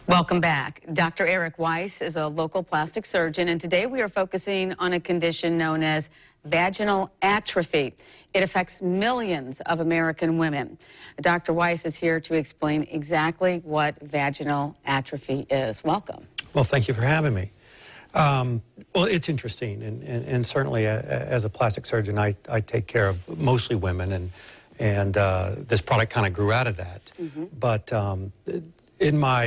Welcome back. Dr. Eric Weiss is a local plastic surgeon, and today we are focusing on a condition known as vaginal atrophy. It affects millions of American women. Dr. Weiss is here to explain exactly what vaginal atrophy is. Welcome. Well, thank you for having me. Well, it's interesting, and certainly as a plastic surgeon, I take care of mostly women, and this product kind of grew out of that. But in my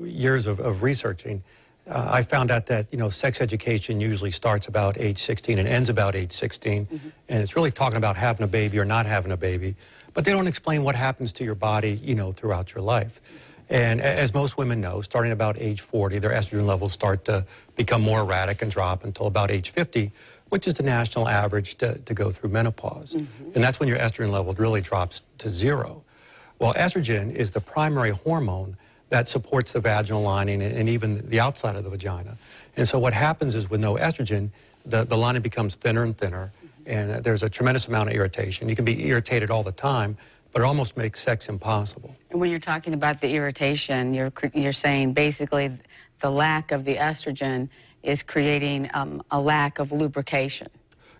years of researching, I found out that sex education usually starts about age 16 and ends about age 16, and it's really talking about having a baby or not having a baby, but they don't explain what happens to your body throughout your life. And as most women know, starting about age 40, their estrogen levels start to become more erratic and drop until about age 50, which is the national average to go through menopause. And that's when your estrogen level really drops to 0. Well, estrogen is the primary hormone that supports the vaginal lining and even the outside of the vagina. And so what happens is with no estrogen, the lining becomes thinner and thinner, and there's a tremendous amount of irritation. You can be irritated all the time, but it almost makes sex impossible. And when you're talking about the irritation, you're saying basically the lack of the estrogen is creating a lack of lubrication.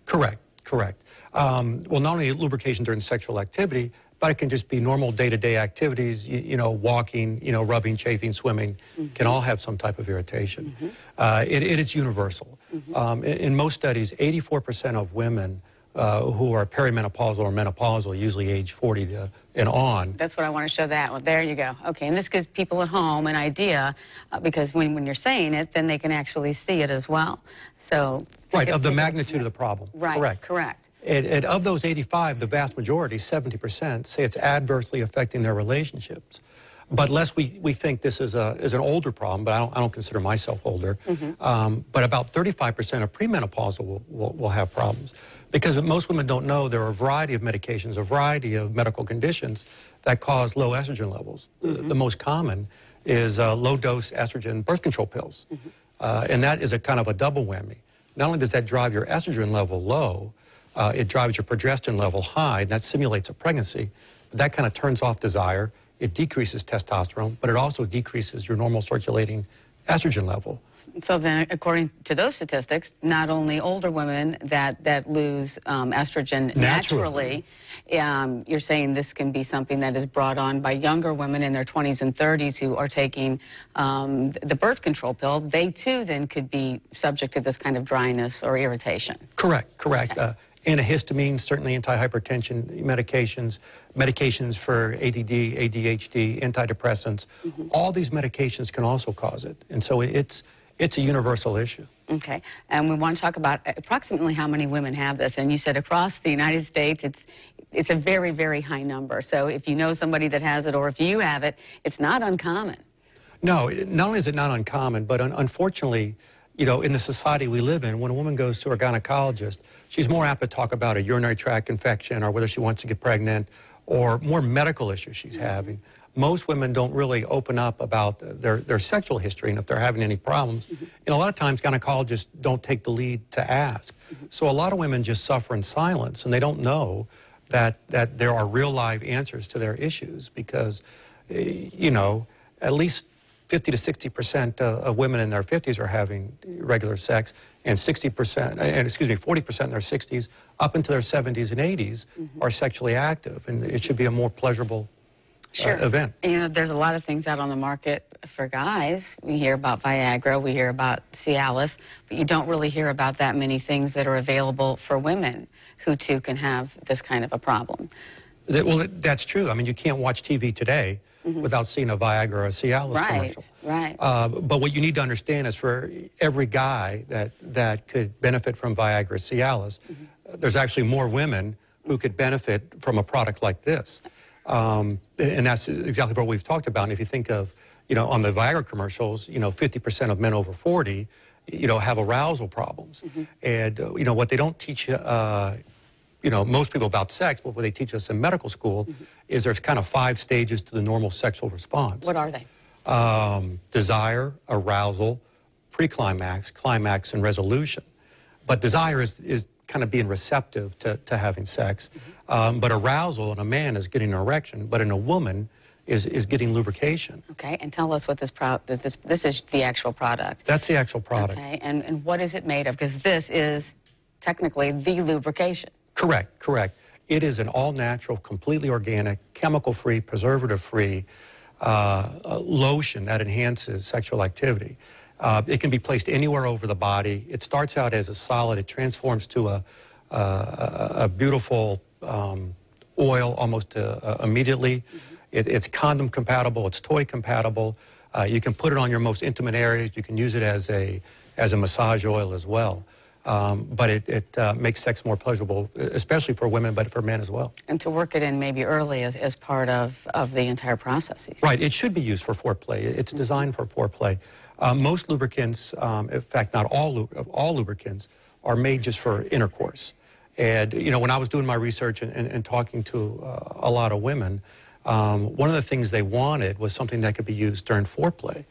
Correct. Well, not only lubrication during sexual activity, but it can just be normal day-to-day activities, walking, rubbing, chafing, swimming, can all have some type of irritation. It is universal. In most studies, 84% of women who are perimenopausal or menopausal, usually age 40 and on. That's what I want to show that one. There you go. Okay, and this gives people at home an idea, because when you're saying it, then they can actually see it as well. So right, of the magnitude of the problem. Right, correct. And of those 85, the vast majority, 70%, say it's adversely affecting their relationships. But lest we think this is an older problem, but I don't consider myself older, but about 35% of premenopausal will have problems. Because most women don't know there are a variety of medications, a variety of medical conditions that cause low estrogen levels. The most common is low-dose estrogen birth control pills. And that is a kind of a double whammy. Not only does that drive your estrogen level low, it drives your progesterone level high, and that simulates a pregnancy. But that kind of turns off desire. It decreases testosterone, but it also decreases your normal circulating estrogen level. So then, according to those statistics, not only older women that lose estrogen naturally, you're saying this can be something that is brought on by younger women in their 20s and 30s who are taking the birth control pill. They too then could be subject to this kind of dryness or irritation. Correct. Okay. Antihistamines, certainly antihypertension medications for ADD, ADHD, antidepressants, all these medications can also cause it. And so it's a universal issue. Okay, and we want to talk about approximately how many women have this. And you said across the United States, it's a very, very high number. So if you know somebody that has it, or if you have it, it's not uncommon. No, not only is it not uncommon, but unfortunately, in the society we live in, when a woman goes to her gynecologist, she's more apt to talk about a urinary tract infection or whether she wants to get pregnant or more medical issues she's having. Most women don't really open up about their sexual history and if they're having any problems. And a lot of times gynecologists don't take the lead to ask. So a lot of women just suffer in silence, and they don't know that there are real live answers to their issues because, at least 50 to 60% of women in their 50s are having regular sex, and 40% in their 60s, up into their 70s and 80s are sexually active, and it should be a more pleasurable event. There's a lot of things out on the market for guys. We hear about Viagra, we hear about Cialis, but you don't really hear about that many things that are available for women who too can have this kind of a problem. Well, that's true. I mean, you can't watch TV today without seeing a Viagra or a Cialis commercial. Right. But what you need to understand is for every guy that could benefit from Viagra or Cialis, there's actually more women who could benefit from a product like this. And that's exactly what we've talked about. And if you think of, on the Viagra commercials, 50% of men over 40, have arousal problems. And, what they don't teach most people about sex, but what they teach us in medical school is there's kind of 5 stages to the normal sexual response. What are they? Desire, arousal, preclimax, climax, and resolution. But desire is kind of being receptive to having sex. But arousal in a man is getting an erection, but in a woman, is getting lubrication. Okay, and tell us what this is the actual product. That's the actual product. Okay, and what is it made of? Because this is technically the lubrication. Correct, correct. It is an all-natural, completely organic, chemical-free, preservative-free lotion that enhances sexual activity. It can be placed anywhere over the body. It starts out as a solid. It transforms to a beautiful oil almost immediately. Mm-hmm. It's condom compatible. It's toy compatible. You can put it on your most intimate areas. You can use it as a massage oil as well. But it makes sex more pleasurable, especially for women, but for men as well. And to work it in maybe early as part of the entire process. Right. It should be used for foreplay. It's designed for foreplay. Most lubricants, in fact, not all lubricants, are made just for intercourse. And, you know, when I was doing my research and talking to a lot of women, one of the things they wanted was something that could be used during foreplay.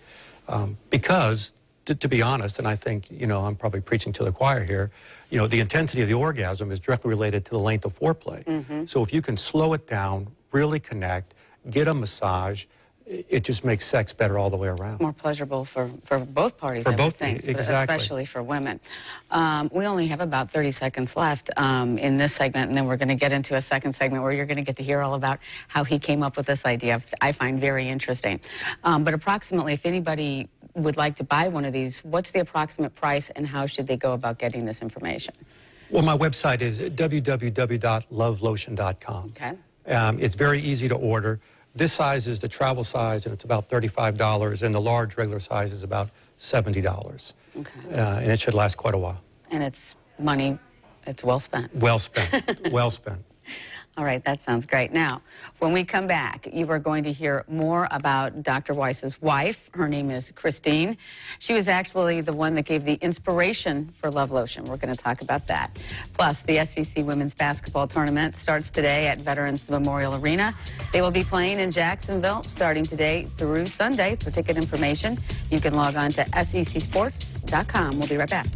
Because, to be honest, and I think, you know, I'm probably preaching to the choir here, you know, the intensity of the orgasm is directly related to the length of foreplay. Mm-hmm. So if you can slow it down, really connect, get a massage, it just makes sex better all the way around. It's more pleasurable for both parties, for both things, exactly. Especially for women. We only have about 30 seconds left in this segment, and then we're going to get into a second segment where you're going to get to hear all about how he came up with this idea. I find very interesting. But approximately, if anybody would like to buy one of these, what's the approximate price, and how should they go about getting this information? Well, my website is www.lovelotion.com. Okay. It's very easy to order. This size is the travel size, and it's about $35, and the large regular size is about $70. Okay. And it should last quite a while. And it's money, it's well spent. Well spent, well spent. All right, that sounds great. Now, when we come back, you are going to hear more about Dr. Weiss's wife. Her name is Christine. She was actually the one that gave the inspiration for Love Lotion. We're going to talk about that. Plus, the SEC Women's Basketball Tournament starts today at Veterans Memorial Arena. They will be playing in Jacksonville starting today through Sunday. For ticket information, you can log on to secsports.com. We'll be right back.